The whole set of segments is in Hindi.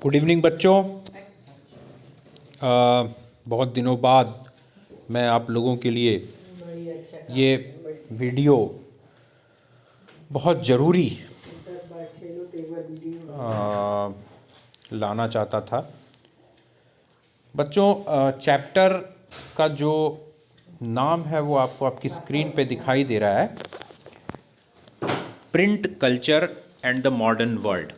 गुड इवनिंग बच्चों। बहुत दिनों बाद मैं आप लोगों के लिए ये वीडियो बहुत ज़रूरी लाना चाहता था। बच्चों, चैप्टर का जो नाम है वो आपको आपकी स्क्रीन पे दिखाई दे रहा है, print culture and the modern world.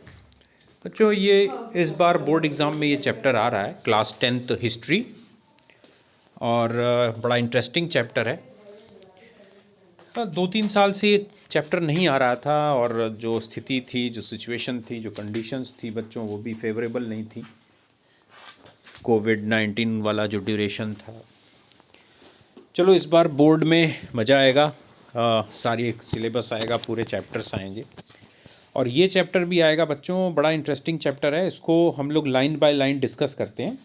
बच्चों, ये इस बार बोर्ड एग्ज़ाम में ये चैप्टर आ रहा है, क्लास 10th हिस्ट्री, और बड़ा इंटरेस्टिंग चैप्टर है। 2-3 साल से ये चैप्टर नहीं आ रहा था और जो स्थिति थी, जो सिचुएशन थी, जो कंडीशंस थी बच्चों, वो भी फेवरेबल नहीं थी। कोविड-19 वाला जो ड्यूरेशन था। चलो, इस बार बोर्ड में मज़ा आएगा। सारी सिलेबस आएगा, पूरे चैप्टर्स आएंगे और ये चैप्टर भी आएगा बच्चों। बड़ा इंटरेस्टिंग चैप्टर है, इसको हम लोग लाइन बाय लाइन डिस्कस करते हैं।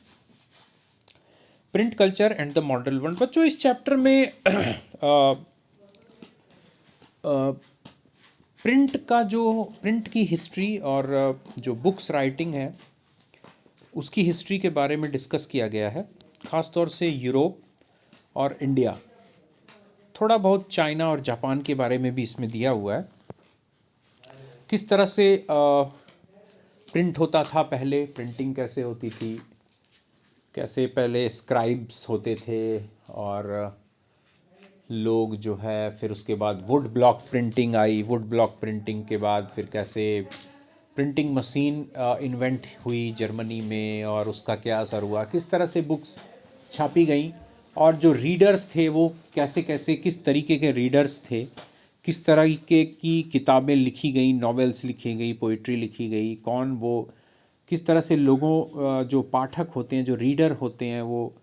Print culture and the modern world. बच्चों, इस चैप्टर में प्रिंट की हिस्ट्री और जो बुक्स राइटिंग है उसकी हिस्ट्री के बारे में डिस्कस किया गया है, ख़ास तौर से यूरोप और इंडिया। थोड़ा बहुत चाइना और जापान के बारे में भी इसमें दिया हुआ है। किस तरह से प्रिंट होता था पहले, प्रिंटिंग कैसे होती थी, कैसे पहले स्क्राइब्स होते थे और लोग जो है, फिर उसके बाद would block printing I. Would block printing के बाद फिर कैसे प्रिंटिंग मशीन इन्वेंट हुई जर्मनी में और उसका क्या असर हुआ, किस तरह से बुक्स छापी गई और जो रीडर्स थे वो कैसे कैसे किस तरीके के रीडर्स थे, किस तरीके की किताबें लिखी गई, नॉवेल्स लिखी गई, पोइट्री लिखी गई, कौन वो किस तरह से लोगों जो पाठक होते हैं, जो रीडर होते हैं, वो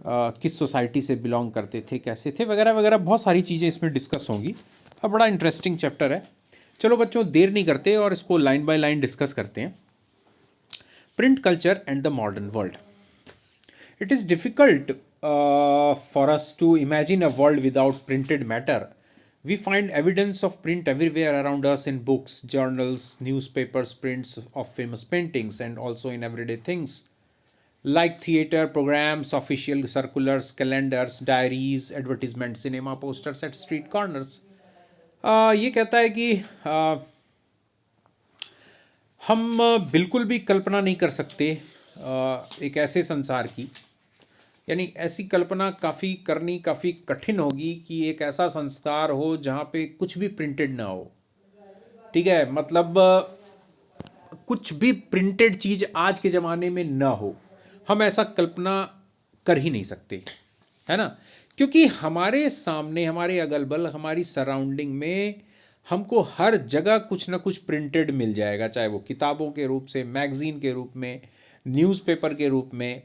किस सोसाइटी से बिलोंग करते थे, कैसे थे, वगैरह वगैरह। बहुत सारी चीज़ें इसमें डिस्कस होंगी और बड़ा इंटरेस्टिंग चैप्टर है। चलो बच्चों, देर नहीं करते और इसको लाइन बाय लाइन डिस्कस करते हैं। Print culture and the modern world. It is difficult for us to imagine a world without printed matter. We find evidence of print everywhere around us in books, journals, newspapers, prints of famous paintings, and also in everyday things like theater programs, official circulars, calendars, diaries, advertisements, cinema posters at street corners. ये कहता है कि हम बिल्कुल भी कल्पना नहीं कर सकते एक ऐसे संसार की, यानी ऐसी कल्पना करनी काफ़ी कठिन होगी कि एक ऐसा संस्कार हो जहाँ पे कुछ भी प्रिंटेड ना हो। ठीक है, मतलब कुछ भी प्रिंटेड चीज़ आज के ज़माने में ना हो, हम ऐसा कल्पना कर ही नहीं सकते, है ना। क्योंकि हमारे सामने, हमारे अगल बगल, हमारी सराउंडिंग में हमको हर जगह कुछ ना कुछ प्रिंटेड मिल जाएगा, चाहे वो किताबों के रूप से, मैगज़ीन के रूप में, न्यूज़पेपर के रूप में,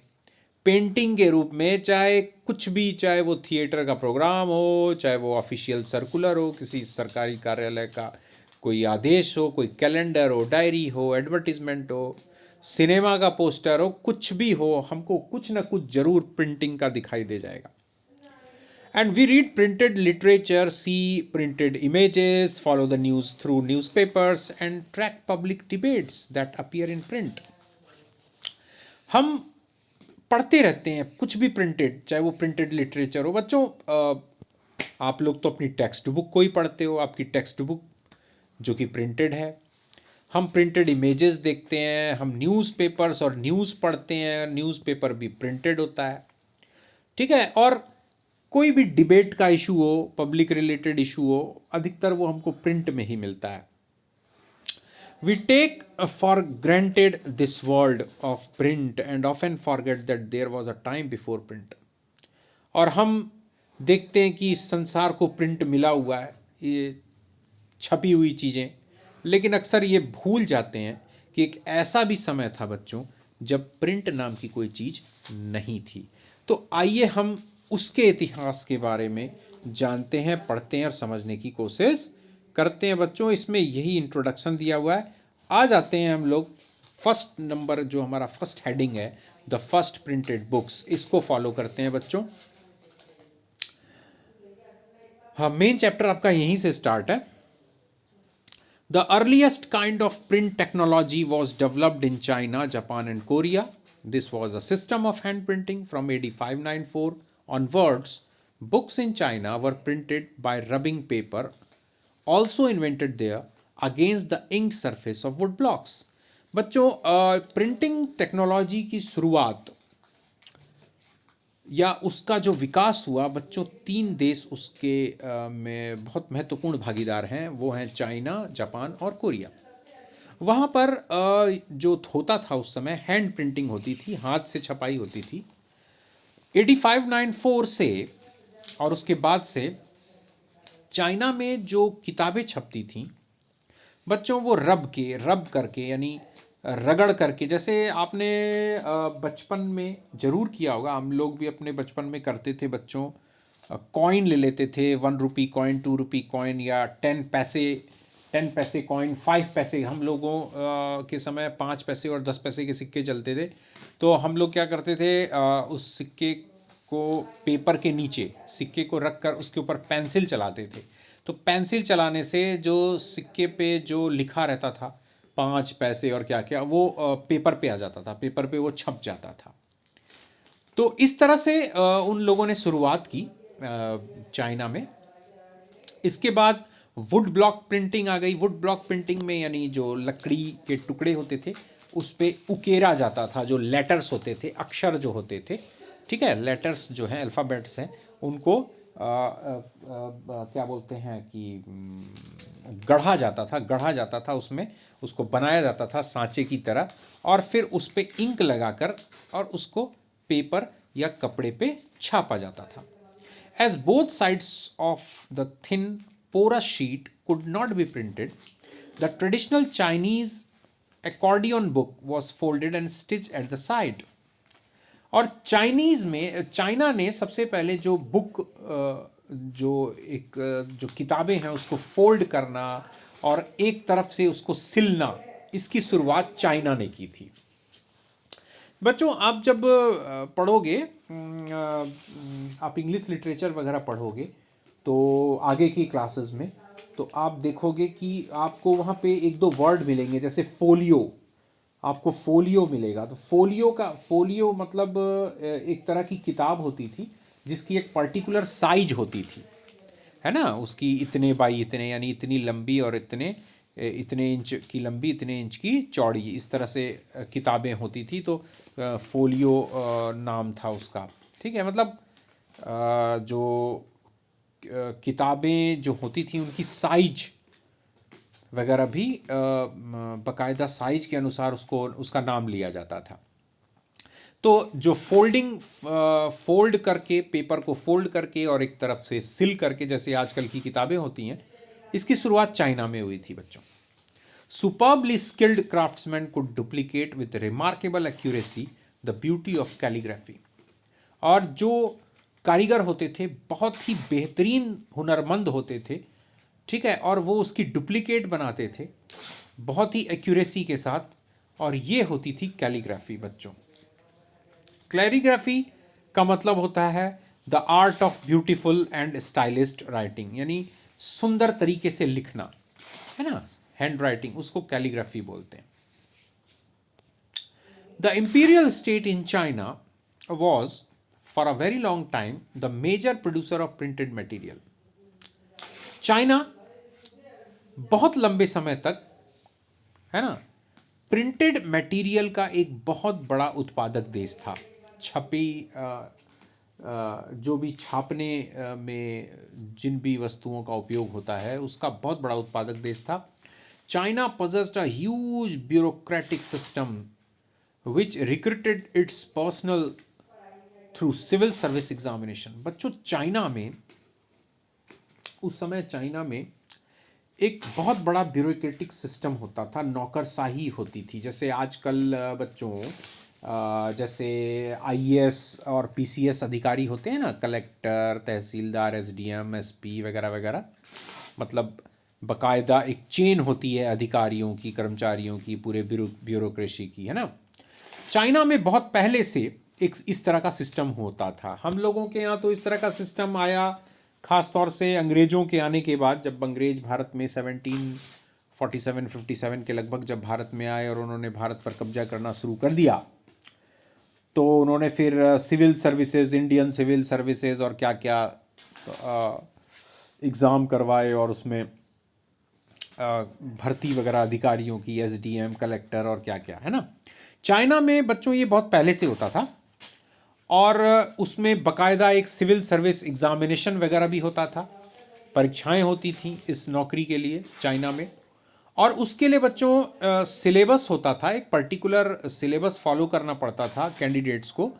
पेंटिंग के रूप में, चाहे कुछ भी, चाहे वो थिएटर का प्रोग्राम हो, चाहे वो ऑफिशियल सर्कुलर हो, किसी सरकारी कार्यालय का कोई आदेश हो, कोई कैलेंडर हो, डायरी हो, एडवर्टीजमेंट हो, सिनेमा का पोस्टर हो, कुछ भी हो, हमको कुछ ना कुछ ज़रूर प्रिंटिंग का दिखाई दे जाएगा। And we read printed literature, see printed images, follow the news through newspapers, and track public debates that appear in print. हम पढ़ते रहते हैं कुछ भी प्रिंटेड, चाहे वो प्रिंटेड लिटरेचर हो। बच्चों, आप लोग तो अपनी टेक्स्ट बुक को ही पढ़ते हो, आपकी टेक्स्ट बुक जो कि प्रिंटेड है। हम प्रिंटेड इमेजेस देखते हैं, हम न्यूज़पेपर्स और न्यूज़ पढ़ते हैं, न्यूज़पेपर भी प्रिंटेड होता है। ठीक है, और कोई भी डिबेट का इशू हो, पब्लिक रिलेटेड इशू हो, अधिकतर वो हमको प्रिंट में ही मिलता है। We take for granted this world of print and often forget that there was a time before print. और हम देखते हैं कि इस संसार को प्रिंट मिला हुआ है, ये छपी हुई चीज़ें, लेकिन अक्सर ये भूल जाते हैं कि एक ऐसा भी समय था बच्चों जब प्रिंट नाम की कोई चीज़ नहीं थी। तो आइए हम उसके इतिहास के बारे में जानते हैं, पढ़ते हैं और समझने की कोशिश करते हैं। बच्चों, इसमें यही इंट्रोडक्शन दिया हुआ है। आ जाते हैं हम लोग फर्स्ट नंबर, जो हमारा फर्स्ट हेडिंग है, द फर्स्ट प्रिंटेड बुक्स, इसको फॉलो करते हैं बच्चों। हाँ, मेन चैप्टर आपका यहीं से स्टार्ट है। The earliest kind of print technology was developed in China, Japan, and Korea. This was a system of hand printing from AD 594 onwards. Books in China were printed by rubbing paper, also invented there, against the inked surface of wood blocks. बच्चों, प्रिंटिंग टेक्नोलॉजी की शुरुआत या उसका जो विकास हुआ बच्चों, तीन देश उसके में बहुत महत्वपूर्ण भागीदार हैं। वो हैं चाइना, जापान और कोरिया। वहाँ पर जो होता था उस समय हैंड प्रिंटिंग होती थी, हाथ से छपाई होती थी। AD 594 से और उसके बाद से चाइना में जो किताबें छपती थीं बच्चों, वो रब करके यानी रगड़ करके, जैसे आपने बचपन में ज़रूर किया होगा, हम लोग भी अपने बचपन में करते थे बच्चों। कॉइन ले लेते थे, 1 रुपी कॉइन, 2 रुपी कॉइन या 10 पैसे कॉइन, 5 पैसे। हम लोगों के समय 5 पैसे और 10 पैसे के सिक्के चलते थे। तो हम लोग क्या करते थे, उस सिक्के को पेपर के नीचे सिक्के को रख कर उसके ऊपर पेंसिल चलाते थे। तो पेंसिल चलाने से जो सिक्के पे जो लिखा रहता था 5 पैसे और क्या क्या, वो पेपर पे आ जाता था, पेपर पे वो छप जाता था। तो इस तरह से उन लोगों ने शुरुआत की चाइना में। इसके बाद वुड ब्लॉक प्रिंटिंग आ गई। वुड ब्लॉक प्रिंटिंग में यानी जो लकड़ी के टुकड़े होते थे उस पर उकेरा जाता था, जो लेटर्स होते थे, अक्षर जो होते थे, ठीक है, लेटर्स जो हैं, अल्फ़ाबेट्स हैं, उनको क्या बोलते हैं कि गढ़ा जाता था उसमें, उसको बनाया जाता था सांचे की तरह, और फिर उस पर इंक लगाकर और उसको पेपर या कपड़े पे छापा जाता था। As both sides of the thin porous sheet could not be printed, the traditional Chinese accordion book was folded and stitched at the side. और चाइनीज़ में चाइना ने सबसे पहले जो बुक जो किताबें हैं उसको फोल्ड करना और एक तरफ से उसको सिलना, इसकी शुरुआत चाइना ने की थी। बच्चों, आप जब पढ़ोगे, आप इंग्लिश लिटरेचर वगैरह पढ़ोगे तो आगे की क्लासेस में, तो आप देखोगे कि आपको वहाँ पे एक दो वर्ड मिलेंगे, जैसे फोलियो, आपको फोलियो मिलेगा। तो फोलियो मतलब एक तरह की किताब होती थी जिसकी एक पर्टिकुलर साइज होती थी, है ना, उसकी इतने बाई इतने, यानी इतनी लंबी और इतने इंच की लंबी, इतने इंच की चौड़ी, इस तरह से किताबें होती थी। तो फोलियो नाम था उसका, ठीक है। मतलब जो किताबें जो होती थी उनकी साइज वगैरह भी बाकायदा साइज के अनुसार उसका नाम लिया जाता था। तो जो फोल्ड करके, पेपर को फोल्ड करके और एक तरफ से सिल करके, जैसे आजकल की किताबें होती हैं, इसकी शुरुआत चाइना में हुई थी बच्चों। Superbly skilled craftsmen could duplicate with remarkable accuracy the beauty of calligraphy. और जो कारीगर होते थे बहुत ही बेहतरीन हुनरमंद होते थे, ठीक है, और वो उसकी डुप्लीकेट बनाते थे बहुत ही एक्यूरेसी के साथ, और ये होती थी कैलीग्राफी बच्चों। कैलीग्राफी का मतलब होता है the art of beautiful and stylist writing, यानी सुंदर तरीके से लिखना, है ना, हैंड राइटिंग, उसको कैलीग्राफी बोलते हैं। The imperial state in China was for a very long time the major producer of printed material. China बहुत लंबे समय तक, है ना, प्रिंटेड मटेरियल का एक बहुत बड़ा उत्पादक देश था। जो भी छापने में जिन भी वस्तुओं का उपयोग होता है उसका बहुत बड़ा उत्पादक देश था। China possessed a huge bureaucratic system which recruited its personnel through civil service examination. बच्चों, चाइना में उस समय चाइना में एक बहुत बड़ा ब्यूरोक्रेटिक सिस्टम होता था, नौकरशाही होती थी। जैसे आजकल बच्चों जैसे IAS और PCS अधिकारी होते हैं ना, कलेक्टर, तहसीलदार, SDM, SP वगैरह वगैरह, मतलब बाकायदा एक चेन होती है अधिकारियों की, कर्मचारियों की, पूरे ब्यूरोक्रेसी की, है ना। चाइना में बहुत पहले से एक इस तरह का सिस्टम होता था। हम लोगों के यहाँ तो इस तरह का सिस्टम आया ख़ास तौर से अंग्रेज़ों के आने के बाद, जब अंग्रेज़ भारत में 47-57 के लगभग जब भारत में आए और उन्होंने भारत पर कब्जा करना शुरू कर दिया, तो उन्होंने फिर civil services, Indian civil services और क्या क्या एग्ज़ाम करवाए और उसमें भर्ती वगैरह अधिकारियों की, एसडीएम, कलेक्टर और क्या क्या, है ना। चाइना में बच्चों ये बहुत पहले से होता था और उसमें बाकायदा एक सिविल सर्विस एग्ज़ामिनेशन वगैरह भी होता था, परीक्षाएं होती थी इस नौकरी के लिए चाइना में। और उसके लिए बच्चों सिलेबस होता था, एक पर्टिकुलर सिलेबस फॉलो करना पड़ता था कैंडिडेट्स को,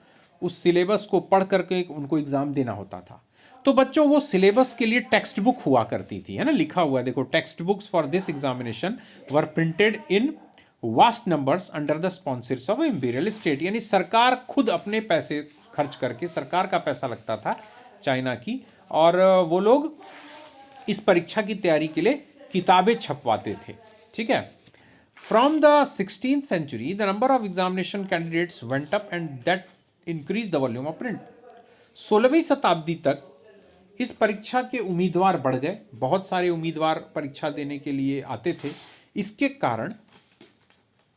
उस सिलेबस को पढ़ करके उनको एग्ज़ाम देना होता था। तो बच्चों वो सिलेबस के लिए टेक्स्ट बुक हुआ करती थी, है ना, लिखा हुआ है देखो, text books for this examination were printed in vast numbers under the sponsors of imperial state, यानी सरकार खुद अपने पैसे खर्च करके, सरकार का पैसा लगता था चाइना की, और वो लोग इस परीक्षा की तैयारी के लिए किताबें छपवाते थे, ठीक है। From the 16th century the number of examination candidates went up and that increase the volume of print. 16वीं शताब्दी तक इस परीक्षा के उम्मीदवार बढ़ गए, बहुत सारे उम्मीदवार परीक्षा देने के लिए आते थे। इसके कारण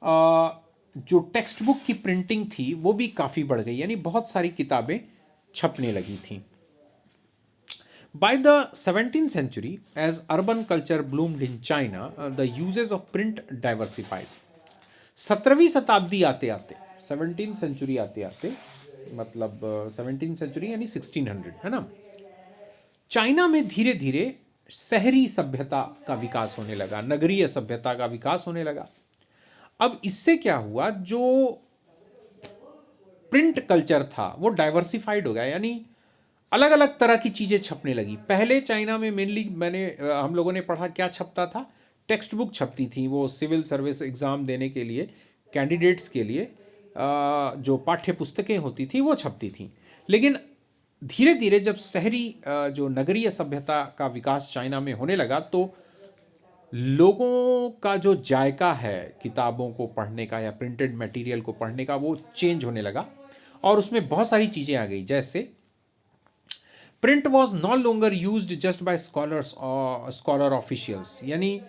जो टेक्स्ट बुक की प्रिंटिंग थी वो भी काफ़ी बढ़ गई, यानी बहुत सारी किताबें छपने लगी थी। By the 17th century, as urban culture bloomed in China, the uses of print diversified. 17वीं शताब्दी आते आते, 17th सेंचुरी आते आते, मतलब 17th सेंचुरी यानी 1600, है ना, चाइना में धीरे धीरे शहरी सभ्यता का विकास होने लगा, नगरीय सभ्यता का विकास होने लगा। अब इससे क्या हुआ, जो प्रिंट कल्चर था वो डाइवर्सिफाइड हो गया, यानी अलग अलग तरह की चीज़ें छपने लगी। पहले चाइना में मेनली हम लोगों ने पढ़ा क्या छपता था, टेक्स्ट बुक छपती थी, वो सिविल सर्विस एग्ज़ाम देने के लिए कैंडिडेट्स के लिए जो पाठ्य पुस्तकें होती थी वो छपती थी। लेकिन धीरे धीरे जब शहरी जो नगरीय सभ्यता का विकास चाइना में होने लगा, तो लोगों का जो जायका है किताबों को पढ़ने का या प्रिंटेड मटेरियल को पढ़ने का, वो चेंज होने लगा और उसमें बहुत सारी चीज़ें आ गई। जैसे प्रिंट वॉज नॉ longer used just by scholars और स्कॉलर ऑफिशियल्स, यानी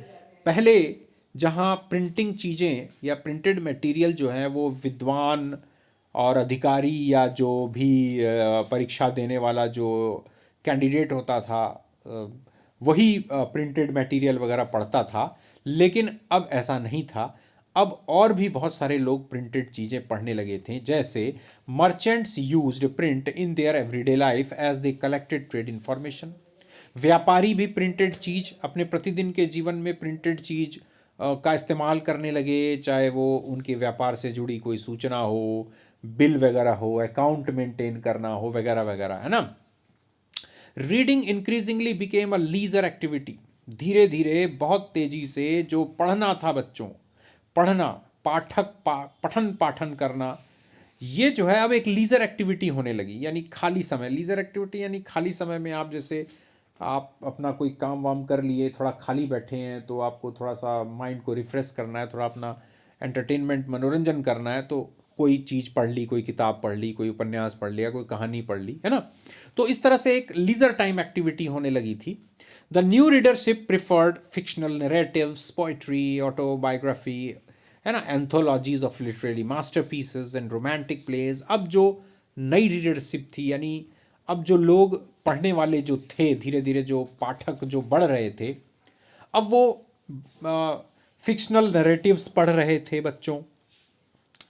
पहले जहाँ प्रिंटिंग चीज़ें या प्रिंटेड मटेरियल जो है वो विद्वान और अधिकारी या जो भी परीक्षा देने वाला जो कैंडिडेट होता था वही प्रिंटेड मटेरियल वगैरह पढ़ता था। लेकिन अब ऐसा नहीं था, अब और भी बहुत सारे लोग प्रिंटेड चीज़ें पढ़ने लगे थे। जैसे merchants used print in their everyday life as they collected trade information. व्यापारी भी प्रिंटेड चीज़ अपने प्रतिदिन के जीवन में प्रिंटेड चीज़ का इस्तेमाल करने लगे, चाहे वो उनके व्यापार से जुड़ी कोई सूचना हो, बिल वगैरह हो, अकाउंट मेंटेन करना हो, वगैरह वगैरह, है ना। Reading increasingly became a leisure activity. धीरे धीरे बहुत तेजी से जो पढ़ना था बच्चों, पढ़ना, पठन पाठन करना, ये जो है अब एक लीजर एक्टिविटी होने लगी, यानी खाली समय। लीजर एक्टिविटी यानी खाली समय में आप जैसे आप अपना कोई काम वाम कर लिए, थोड़ा खाली बैठे हैं, तो आपको थोड़ा सा माइंड को रिफ्रेश करना है, थोड़ा अपना एंटरटेनमेंट, मनोरंजन करना है, तो कोई चीज़ पढ़ ली, कोई किताब पढ़ ली, कोई उपन्यास पढ़ लिया, कोई कहानी पढ़ ली, है ना। तो इस तरह से एक लीजर टाइम एक्टिविटी होने लगी थी। The new readership preferred fictional narratives, poetry, autobiography, है ना, anthologies of literary masterpieces and romantic plays. अब जो नई रीडरशिप थी, यानी अब जो लोग पढ़ने वाले जो थे, धीरे धीरे जो पाठक जो बढ़ रहे थे, अब वो फिक्शनल नैरेटिव्स पढ़ रहे थे बच्चों,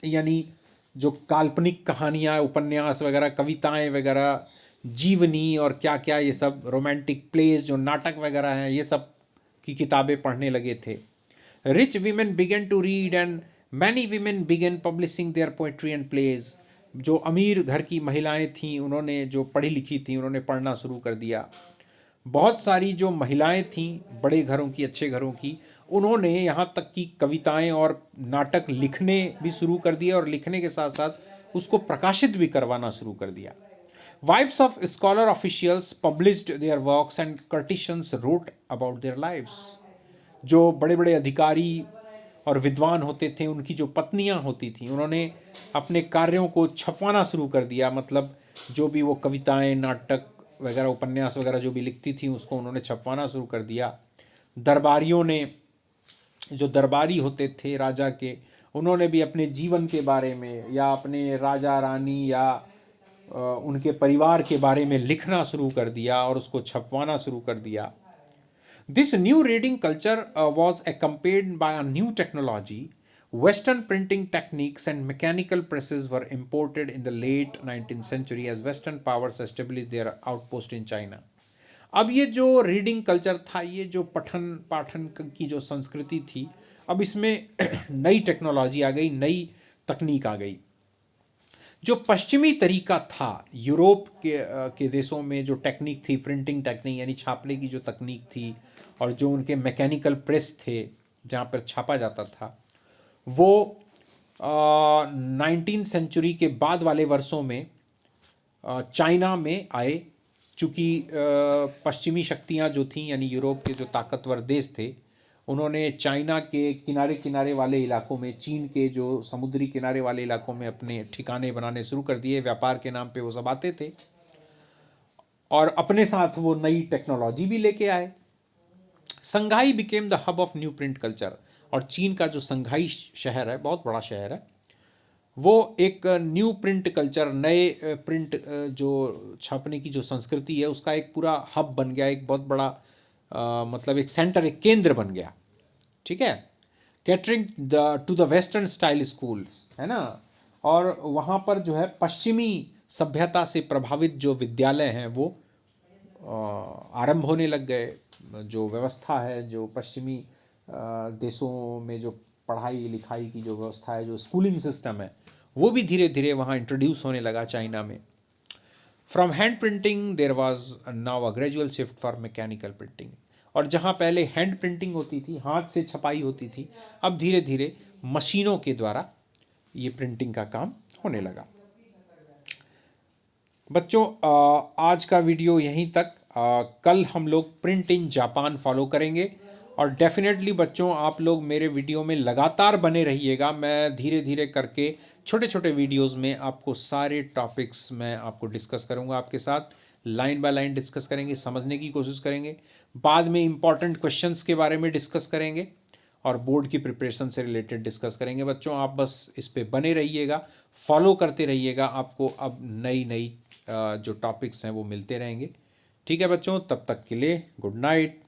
यानी जो काल्पनिक कहानियाँ, उपन्यास वगैरह, कविताएं वगैरह, जीवनी और क्या क्या, ये सब रोमांटिक प्लेज जो नाटक वगैरह हैं, ये सब की किताबें पढ़ने लगे थे। Rich women began to read and many women began publishing their poetry and plays. जो अमीर घर की महिलाएं थीं, उन्होंने जो पढ़ी लिखी थी, उन्होंने पढ़ना शुरू कर दिया। बहुत सारी जो महिलाएं थीं बड़े घरों की, अच्छे घरों की, उन्होंने यहाँ तक कि कविताएं और नाटक लिखने भी शुरू कर दिए और लिखने के साथ साथ उसको प्रकाशित भी करवाना शुरू कर दिया। Wives of scholar officials published their works and courtesans wrote about their lives. जो बड़े बड़े अधिकारी और विद्वान होते थे, उनकी जो पत्नियां होती थीं, उन्होंने अपने कार्यों को छपवाना शुरू कर दिया। मतलब जो भी वो कविताएं, नाटक वगैरह, उपन्यास वगैरह जो भी लिखती थी, उसको उन्होंने छपवाना शुरू कर दिया। दरबारियों ने जो दरबारी होते थे राजा के, उन्होंने भी अपने जीवन के बारे में या अपने राजा रानी या उनके परिवार के बारे में लिखना शुरू कर दिया और उसको छपवाना शुरू कर दिया। This new reading culture was accompanied by a new technology. Western printing techniques and mechanical presses were imported in the late 19th century as Western powers established their outpost in China. अब ये जो रीडिंग कल्चर था, ये जो पठन पाठन की जो संस्कृति थी, अब इसमें नई टेक्नोलॉजी आ गई, नई तकनीक आ गई। जो पश्चिमी तरीका था यूरोप के देशों में, जो टेक्निक थी प्रिंटिंग टेक्निक यानी छापने की जो तकनीक थी, और जो उनके मैकेनिकल प्रेस थे जहाँ पर छापा जाता था, वो 19th सेंचुरी के बाद वाले वर्षों में चाइना में आए। चूँकि पश्चिमी शक्तियाँ जो थीं यानी यूरोप के जो ताकतवर देश थे, उन्होंने चाइना के किनारे किनारे वाले इलाकों में, चीन के जो समुद्री किनारे वाले इलाकों में अपने ठिकाने बनाने शुरू कर दिए। व्यापार के नाम पे वो सब आते थे और अपने साथ वो नई टेक्नोलॉजी भी लेके आए। Shanghai became the hub of new print culture. और चीन का जो संघाई शहर है, बहुत बड़ा शहर है, वो एक न्यू प्रिंट कल्चर, नए प्रिंट जो छापने की जो संस्कृति है, उसका एक पूरा हब बन गया, एक बहुत बड़ा मतलब एक सेंटर, एक केंद्र बन गया। ठीक है, catering to the western style schools, है ना। और वहाँ पर जो है पश्चिमी सभ्यता से प्रभावित जो विद्यालय हैं वो आरंभ होने लग गए। जो व्यवस्था है, जो पश्चिमी देशों में जो पढ़ाई लिखाई की जो व्यवस्था है, जो स्कूलिंग सिस्टम है, वो भी धीरे धीरे वहाँ इंट्रोड्यूस होने लगा चाइना में। From hand printing there was now a gradual shift for mechanical printing. और जहाँ पहले हैंड प्रिंटिंग होती थी, हाथ से छपाई होती थी, अब धीरे धीरे मशीनों के द्वारा ये प्रिंटिंग का काम होने लगा। बच्चों, आज का वीडियो यहीं तक। कल हम लोग प्रिंट इन जापान फॉलो करेंगे। और डेफिनेटली बच्चों, आप लोग मेरे वीडियो में लगातार बने रहिएगा। मैं धीरे धीरे करके छोटे छोटे वीडियोस में आपको सारे टॉपिक्स मैं आपको डिस्कस करूंगा, आपके साथ लाइन बाय लाइन डिस्कस करेंगे, समझने की कोशिश करेंगे। बाद में इम्पॉर्टेंट क्वेश्चंस के बारे में डिस्कस करेंगे और बोर्ड की प्रिपरेशन से रिलेटेड डिस्कस करेंगे। बच्चों, आप बस इस पे बने रहिएगा, फॉलो करते रहिएगा। आपको अब नई नई जो टॉपिक्स हैं वो मिलते रहेंगे। ठीक है बच्चों, तब तक के लिए गुड नाइट।